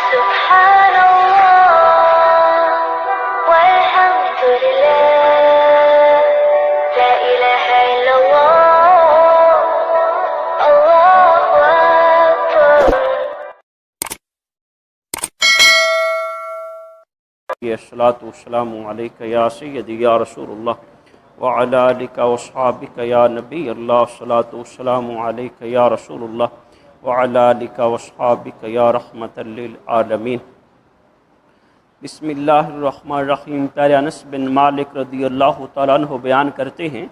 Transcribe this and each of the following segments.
سبحان الله والحمد لله لا إله إلا الله الله أكبر. الصلاۃ والسلام علیک یا سیدی یا رسول اللہ وعلی آلک واصحابک یا نبی اللہ. الصلاۃ والسلام علیک یا رسول اللہ وعلی آلک واصحابک یا رحمۃ للعالمین. بسم اللہ الرحمن الرحیم. پیارے انس بن مالک رضی اللہ تعالیٰ عنہ بیان کرتے ہیں،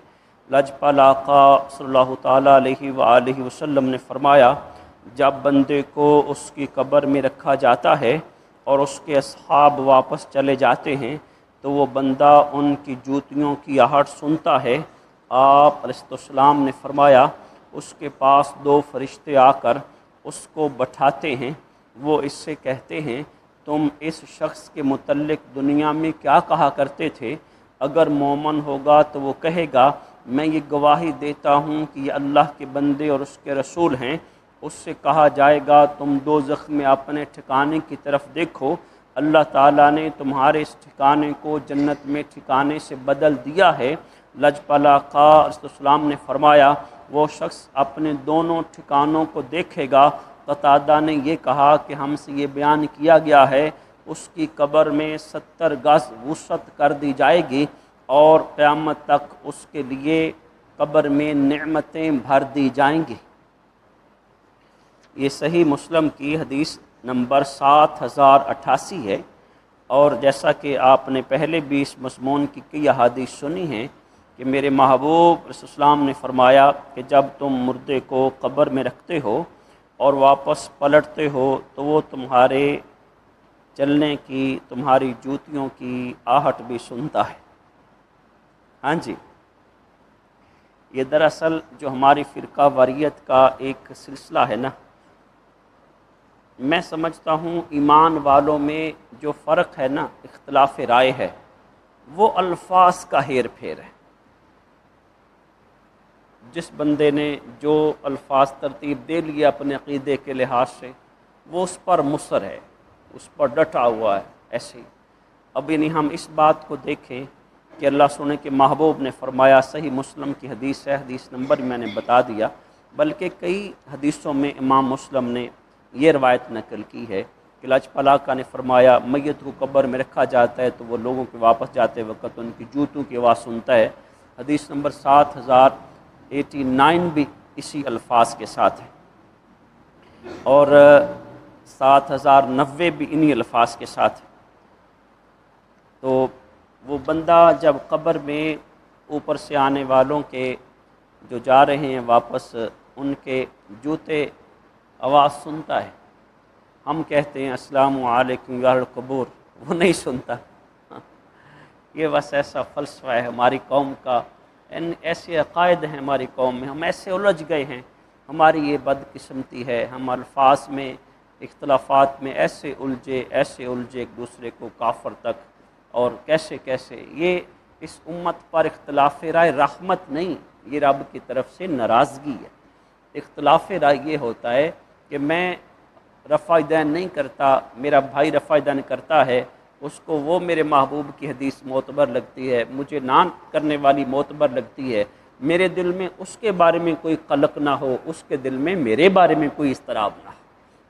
لجپال آقا صلی اللہ تعالیٰ علیہ وآلہ وسلم نے فرمایا، جب بندے کو اس کی قبر میں رکھا جاتا ہے اور اس کے اصحاب واپس چلے جاتے ہیں تو وہ بندہ ان کی جوتیوں کی آہٹ سنتا ہے. آپ علیہ السلام نے فرمایا، اس کے پاس دو فرشتے آ کر اس کو بٹھاتے ہیں. وہ اس سے کہتے ہیں، تم اس شخص کے متعلق دنیا میں کیا کہا کرتے تھے؟ اگر مومن ہوگا تو وہ کہے گا، میں یہ گواہی دیتا ہوں کہ یہ اللہ کے بندے اور اس کے رسول ہیں. اس سے کہا جائے گا، تم دوزخ میں اپنے ٹھکانے کی طرف دیکھو، اللہ تعالیٰ نے تمہارے اس ٹھکانے کو جنت میں ٹھکانے سے بدل دیا ہے. لجپال آقا علیہ السلام نے فرمایا، وہ شخص اپنے دونوں ٹھکانوں کو دیکھے گا. قتادہ نے یہ کہا کہ ہم سے یہ بیان کیا گیا ہے، اس کی قبر میں 70 گز وسعت کر دی جائے گی اور قیامت تک اس کے لیے قبر میں نعمتیں بھر دی جائیں گی. یہ صحیح مسلم کی حدیث نمبر 7088 ہے. اور جیسا کہ آپ نے پہلے بھی اس مضمون کی کئی احادیث سنی ہیں کہ میرے محبوب صلی اللہ علیہ وسلم نے فرمایا کہ جب تم مردے کو قبر میں رکھتے ہو اور واپس پلٹتے ہو تو وہ تمہارے چلنے کی، تمہاری جوتیوں کی آہٹ بھی سنتا ہے. ہاں جی، یہ دراصل جو ہماری فرقہ واریت کا ایک سلسلہ ہے نا، میں سمجھتا ہوں ایمان والوں میں جو فرق ہے نا، اختلاف رائے ہے، وہ الفاظ کا ہیر پھیر ہے. جس بندے نے جو الفاظ ترتیب دے لیے اپنے عقیدے کے لحاظ سے، وہ اس پر مصر ہے، اس پر ڈٹا ہوا ہے. ایسے ہی اب یعنی ہم اس بات کو دیکھیں کہ اللہ سنے کے محبوب نے فرمایا، صحیح مسلم کی حدیث ہے، حدیث نمبر میں نے بتا دیا، بلکہ کئی حدیثوں میں امام مسلم نے یہ روایت نقل کی ہے کہ لجپال آقا نے فرمایا، میت کو قبر میں رکھا جاتا ہے تو وہ لوگوں کے واپس جاتے وقت ان کی جوتوں کی آواز سنتا ہے. حدیث نمبر 7089 بھی اسی الفاظ کے ساتھ ہے اور 7090 بھی انہی الفاظ کے ساتھ ہے. تو وہ بندہ جب قبر میں اوپر سے آنے والوں کے جو جا رہے ہیں واپس، ان کے جوتے آواز سنتا ہے. ہم کہتے ہیں السلام علیکم یا القبور، وہ نہیں سنتا. یہ بس ایسا فلسفہ ہے ہماری قوم کا، ایسے عقائد ہیں ہماری قوم میں، ہم ایسے الجھ گئے ہیں. ہماری یہ بدقسمتی ہے، ہم الفاظ میں اختلافات میں ایسے الجھے ایک دوسرے کو کافر تک، اور کیسے یہ اس امت پر اختلاف رائے رحمت نہیں، یہ رب کی طرف سے ناراضگی ہے. اختلاف رائے یہ ہوتا ہے کہ میں رفع دین نہیں کرتا، میرا بھائی رفع دین کرتا ہے، اس کو وہ میرے محبوب کی حدیث معتبر لگتی ہے، مجھے نہ کرنے والی معتبر لگتی ہے. میرے دل میں اس کے بارے میں کوئی قلق نہ ہو، اس کے دل میں میرے بارے میں کوئی اضطراب نہ ہو.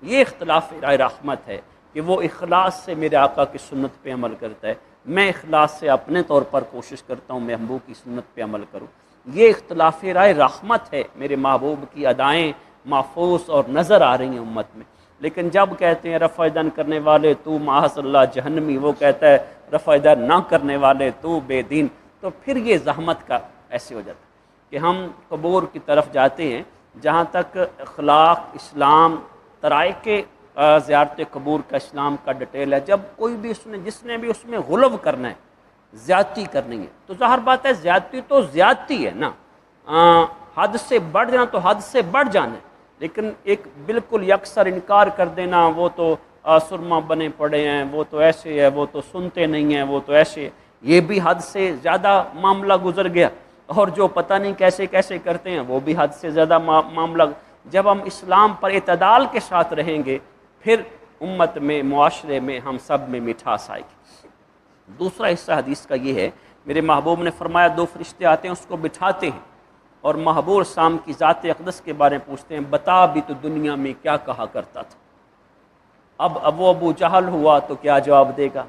یہ اختلاف رائے رحمت ہے کہ وہ اخلاص سے میرے آقا کی سنت پہ عمل کرتا ہے، میں اخلاص سے اپنے طور پر کوشش کرتا ہوں محبوب کی سنت پہ عمل کروں. یہ اختلاف رائے رحمت ہے، میرے محبوب کی ادائیں محفوظ اور نظر آ رہی ہیں امت میں. لیکن جب کہتے ہیں رفع دین کرنے والے تو معاذ اللہ جہنمی، وہ کہتا ہے رفع دین نہ کرنے والے تو بے دین، تو پھر یہ زحمت کا ایسے ہو جاتا ہے کہ ہم قبور کی طرف جاتے ہیں. جہاں تک اخلاق اسلام طرائق زیارت قبور کا اسلام کا ڈیٹیل ہے، جب کوئی بھی جس نے بھی اس میں غلو کرنا ہے، زیادتی کرنی ہے، تو ظاہر بات ہے زیادتی تو زیادتی ہے نا، حد سے بڑھ جانا تو حد سے بڑھ جانا ہے. لیکن ایک بالکل یکسر انکار کر دینا، وہ تو سرما بنے پڑے ہیں، وہ تو ایسے ہے، وہ تو سنتے نہیں ہیں، وہ تو ایسے، یہ بھی حد سے زیادہ معاملہ گزر گیا. اور جو پتہ نہیں کیسے کرتے ہیں وہ بھی حد سے زیادہ معاملہ. جب ہم اسلام پر اعتدال کے ساتھ رہیں گے، پھر امت میں، معاشرے میں، ہم سب میں مٹھاس آئے گی۔ دوسرا حصہ حدیث کا یہ ہے، میرے محبوب نے فرمایا 2 فرشتے آتے ہیں، اس کو بٹھاتے ہیں اور محبوب شام کی ذات اقدس کے بارے میں پوچھتے ہیں، بتا بھی تو دنیا میں کیا کہا کرتا تھا۔ اب وہ ابو جہل ہوا تو کیا جواب دے گا،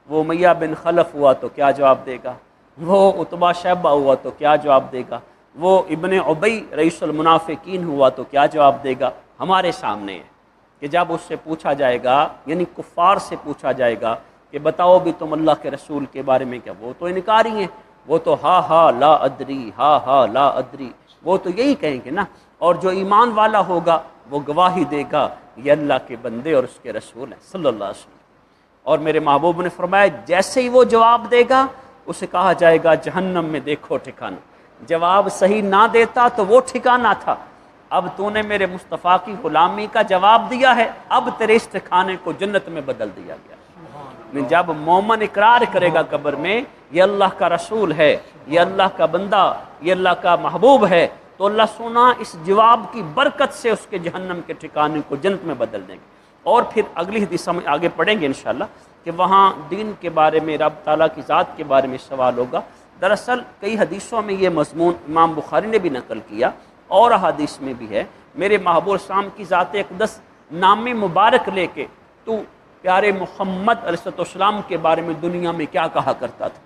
وہ امیہ بن خلف ہوا تو کیا جواب دے گا، وہ عتبہ شیبہ ہوا تو کیا جواب دے گا، وہ ابن عبی رئیس المنافقین ہوا تو کیا جواب دے گا۔ ہمارے سامنے ہے کہ جب اس سے پوچھا جائے گا، یعنی کفار سے پوچھا جائے گا کہ بتاؤ بھی تم اللہ کے رسول کے بارے میں کیا، وہ تو انکاری ہیں، وہ تو ہا لا ادری، ہا لا ادری، وہ تو یہی کہیں گے نا۔ اور جو ایمان والا ہوگا وہ گواہی دے گا یہ اللہ کے بندے اور اس کے رسول ہیں صلی اللہ علیہ وسلم۔ اور میرے محبوب نے فرمایا جیسے ہی وہ جواب دے گا اسے کہا جائے گا جہنم میں دیکھو ٹھکانہ۔ جواب صحیح نہ دیتا تو وہ ٹھکانہ تھا، اب تو نے میرے مصطفیٰ کی غلامی کا جواب دیا ہے، اب تیرے اس ٹھکانے کو جنت میں بدل دیا گیا۔ جب مومن اقرار کرے گا قبر میں یہ اللہ کا رسول ہے، یہ اللہ کا بندہ، یہ اللہ کا محبوب ہے، تو اللہ سونا اس جواب کی برکت سے اس کے جہنم کے ٹھکانے کو جنت میں بدل دیں گے۔ اور پھر اگلی حدیث ہم آگے پڑھیں گے انشاءاللہ کہ وہاں دین کے بارے میں، رب تعالیٰ کی ذات کے بارے میں سوال ہوگا۔ دراصل کئی حدیثوں میں یہ مضمون امام بخاری نے بھی نقل کیا اور حدیث میں بھی ہے، میرے محبوب شام کی ذات اقدس نام مبارک لے کے تو پیارے محمد علیہ السلام کے بارے میں دنیا میں کیا کہا کرتا تھا۔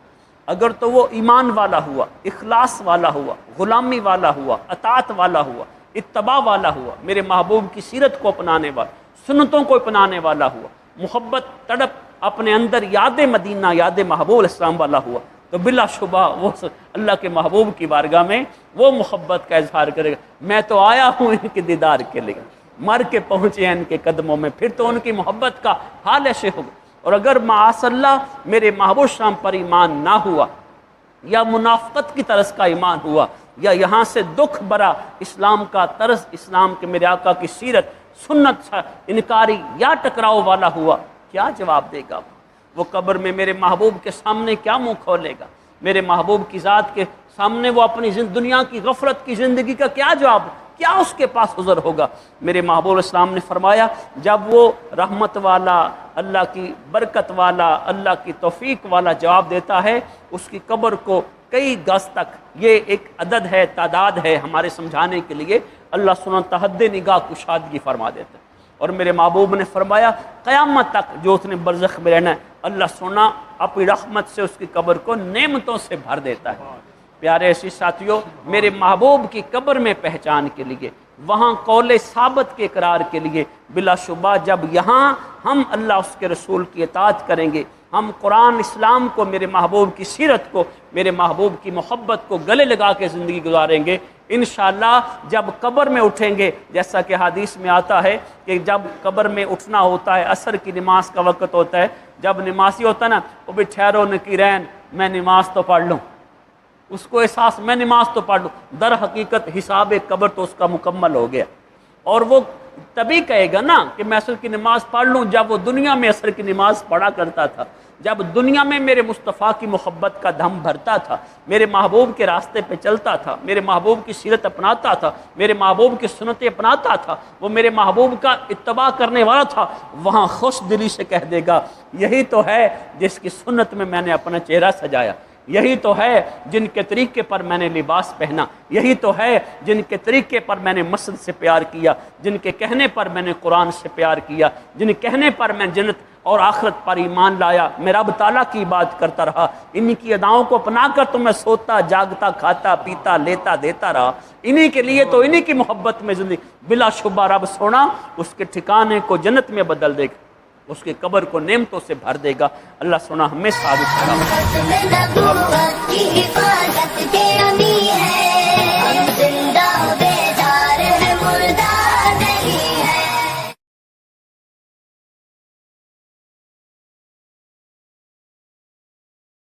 اگر تو وہ ایمان والا ہوا، اخلاص والا ہوا، غلامی والا ہوا، اطاعت والا ہوا، اتباع والا ہوا، میرے محبوب کی سیرت کو اپنانے والا، سنتوں کو اپنانے والا ہوا، محبت تڑپ اپنے اندر یاد مدینہ، یاد محبوب علیہ السلام والا ہوا، تو بلا شبہ وہ اللہ کے محبوب کی بارگاہ میں وہ محبت کا اظہار کرے گا، میں تو آیا ہوں ان کے دیدار کے لیے، مر کے پہنچے ہیں ان کے قدموں میں، پھر تو ان کی محبت کا حال ایسے ہوگا۔ اور اگر معاذ اللہ میرے محبوب شام پر ایمان نہ ہوا، یا منافقت کی طرز کا ایمان ہوا، یا یہاں سے دکھ برا اسلام کا طرز، اسلام کے میرے آقا کی سیرت سنت سے انکاری یا ٹکراؤ والا ہوا، کیا جواب دے گا وہ قبر میں؟ میرے محبوب کے سامنے کیا منہ کھولے گا؟ میرے محبوب کی ذات کے سامنے وہ اپنی دنیا کی غفلت کی زندگی کا کیا جواب، کیا اس کے پاس عذر ہوگا؟ میرے محبوب اسلام نے فرمایا جب وہ رحمت والا، اللہ کی برکت والا، اللہ کی توفیق والا جواب دیتا ہے، اس کی قبر کو کئی گز تک، یہ ایک عدد ہے، تعداد ہے ہمارے سمجھانے کے لیے، اللہ سبحانہ تحد نگاہ کشادگی فرما دیتا ہے۔ اور میرے محبوب نے فرمایا قیامت تک جو اس نے برزخ میں رہنا ہے، اللہ سونا اپنی رحمت سے اس کی قبر کو نعمتوں سے بھر دیتا ہے۔ پیارے ایسی ساتھیوں، میرے محبوب کی قبر میں پہچان کے لیے، وہاں قول ثابت کے اقرار کے لیے، بلا شبہ جب یہاں ہم اللہ اس کے رسول کی اطاعت کریں گے، ہم قرآن اسلام کو، میرے محبوب کی سیرت کو، میرے محبوب کی محبت کو گلے لگا کے زندگی گزاریں گے، انشاءاللہ جب قبر میں اٹھیں گے، جیسا کہ حدیث میں آتا ہے کہ جب قبر میں اٹھنا ہوتا ہے، عصر کی نماز کا وقت ہوتا ہے، جب نمازی ہوتا ہے نا، وہ بھی ٹھہرو نکیرین، میں نماز تو پڑھ لوں، اس کو احساس میں نماز تو پڑھ لوں، در حقیقت حساب قبر تو اس کا مکمل ہو گیا، اور وہ تبھی کہے گا نا کہ میں عصر کی نماز پڑھ لوں جب وہ دنیا میں عصر کی نماز پڑھا کرتا تھا، جب دنیا میں میرے مصطفیٰ کی محبت کا دھم بھرتا تھا، میرے محبوب کے راستے پہ چلتا تھا، میرے محبوب کی سیرت اپناتا تھا، میرے محبوب کی سنتیں اپناتا تھا، وہ میرے محبوب کا اتباع کرنے والا تھا، وہاں خوش دلی سے کہہ دے گا یہی تو ہے جس کی سنت میں میں نے اپنا چہرہ سجایا، یہی تو ہے جن کے طریقے پر میں نے لباس پہنا، یہی تو ہے جن کے طریقے پر میں نے مسجد سے پیار کیا، جن کے کہنے پر میں نے قرآن سے پیار کیا، جن کہنے پر میں جنت اور آخرت پر ایمان لایا، میں رب تعالیٰ کی بات کرتا رہا، انہی کی اداؤں کو اپنا کر تو میں سوتا جاگتا کھاتا پیتا لیتا دیتا رہا، انہی کے لیے تو انہی کی محبت میں زندگی، بلا شبہ رب سونا اس کے ٹھکانے کو جنت میں بدل دے گا، اس کی قبر کو نعمتوں سے بھر دے گا۔ اللہ سونا ہمیں ثابت کرا۔